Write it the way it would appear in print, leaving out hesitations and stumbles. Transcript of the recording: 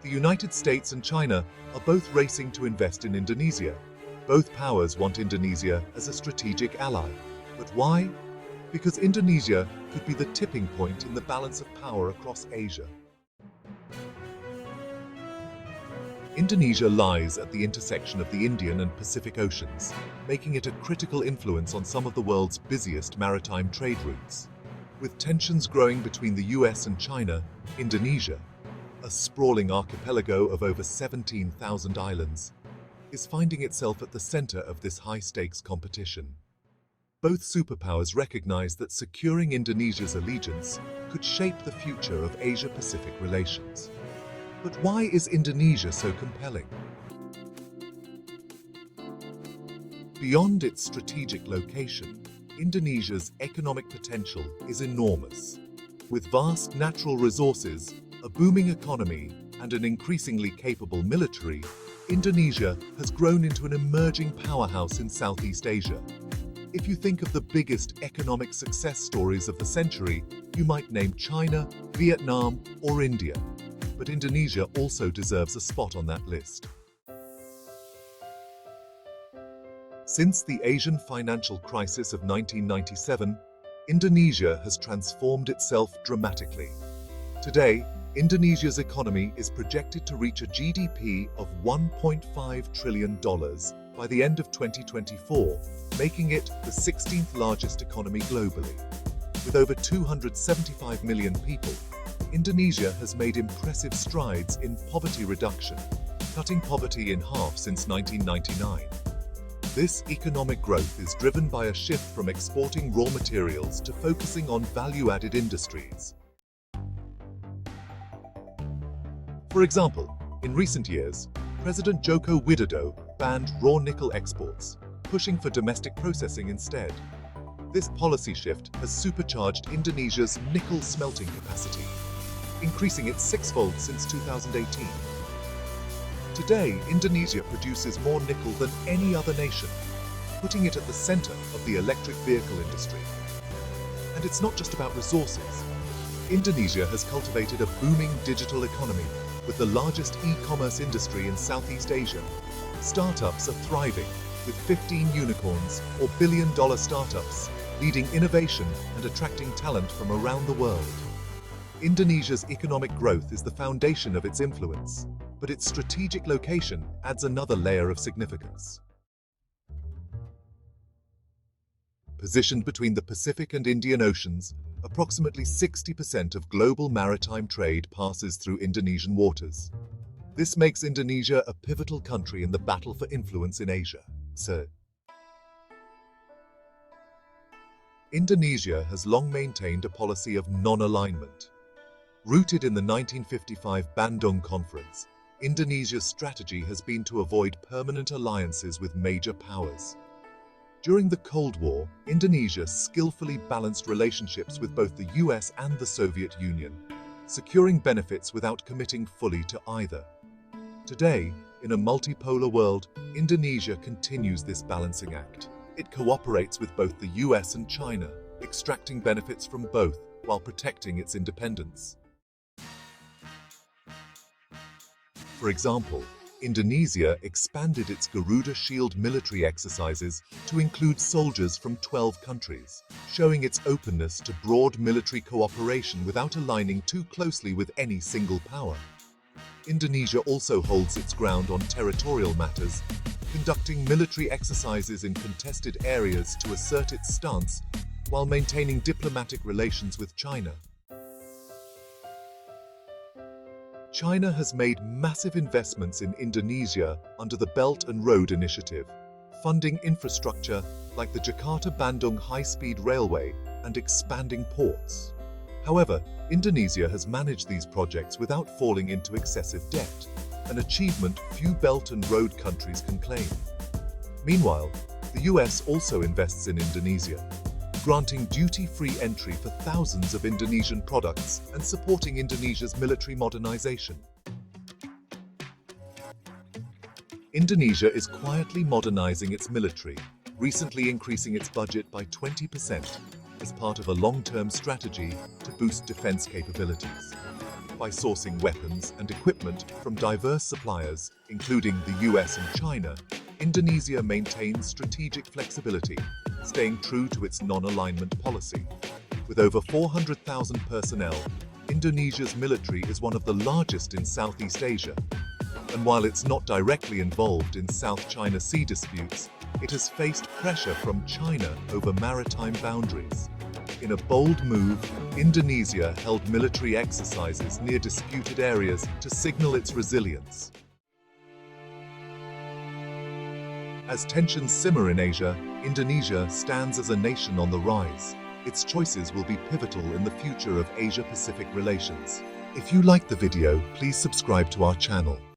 The United States and China are both racing to invest in Indonesia. Both powers want Indonesia as a strategic ally. But why? Because Indonesia could be the tipping point in the balance of power across Asia. Indonesia lies at the intersection of the Indian and Pacific Oceans, making it a critical influence on some of the world's busiest maritime trade routes. With tensions growing between the US and China, Indonesia, a sprawling archipelago of over 17,000 islands, is finding itself at the center of this high-stakes competition. Both superpowers recognize that securing Indonesia's allegiance could shape the future of Asia-Pacific relations. But why is Indonesia so compelling? Beyond its strategic location, Indonesia's economic potential is enormous. With vast natural resources, a booming economy, and an increasingly capable military, Indonesia has grown into an emerging powerhouse in Southeast Asia. If you think of the biggest economic success stories of the century, you might name China, Vietnam, or India. But Indonesia also deserves a spot on that list. Since the Asian financial crisis of 1997, Indonesia has transformed itself dramatically. Today, Indonesia's economy is projected to reach a GDP of $1.5 trillion by the end of 2024, making it the 16th largest economy globally. With over 275 million people, Indonesia has made impressive strides in poverty reduction, cutting poverty in half since 1999. This economic growth is driven by a shift from exporting raw materials to focusing on value-added industries. For example, in recent years, President Joko Widodo banned raw nickel exports, pushing for domestic processing instead. This policy shift has supercharged Indonesia's nickel smelting capacity, increasing it sixfold since 2018. Today, Indonesia produces more nickel than any other nation, putting it at the center of the electric vehicle industry. And it's not just about resources. Indonesia has cultivated a booming digital economy with the largest e-commerce industry in Southeast Asia. Startups are thriving, with 15 unicorns or billion-dollar startups leading innovation and attracting talent from around the world. Indonesia's economic growth is the foundation of its influence, but its strategic location adds another layer of significance. Positioned between the Pacific and Indian Oceans, approximately 60% of global maritime trade passes through Indonesian waters. This makes Indonesia a pivotal country in the battle for influence in Asia. Indonesia has long maintained a policy of non-alignment. Rooted in the 1955 Bandung Conference, Indonesia's strategy has been to avoid permanent alliances with major powers. During the Cold War, Indonesia skillfully balanced relationships with both the US and the Soviet Union, securing benefits without committing fully to either. Today, in a multipolar world, Indonesia continues this balancing act. It cooperates with both the US and China, extracting benefits from both while protecting its independence. For example, Indonesia expanded its Garuda Shield military exercises to include soldiers from 12 countries, showing its openness to broad military cooperation without aligning too closely with any single power. Indonesia also holds its ground on territorial matters, conducting military exercises in contested areas to assert its stance while maintaining diplomatic relations with China. China has made massive investments in Indonesia under the Belt and Road Initiative, funding infrastructure like the Jakarta-Bandung high-speed railway and expanding ports. However, Indonesia has managed these projects without falling into excessive debt, an achievement few Belt and Road countries can claim. Meanwhile, the US also invests in Indonesia, granting duty-free entry for thousands of Indonesian products and supporting Indonesia's military modernization. Indonesia is quietly modernizing its military, recently increasing its budget by 20% as part of a long-term strategy to boost defense capabilities. By sourcing weapons and equipment from diverse suppliers, including the U.S. and China, Indonesia maintains strategic flexibility, staying true to its non-alignment policy. With over 400,000 personnel, Indonesia's military is one of the largest in Southeast Asia. And while it's not directly involved in South China Sea disputes, it has faced pressure from China over maritime boundaries. In a bold move, Indonesia held military exercises near disputed areas to signal its resilience. As tensions simmer in Asia, Indonesia stands as a nation on the rise. Its choices will be pivotal in the future of Asia-Pacific relations. If you liked the video, please subscribe to our channel.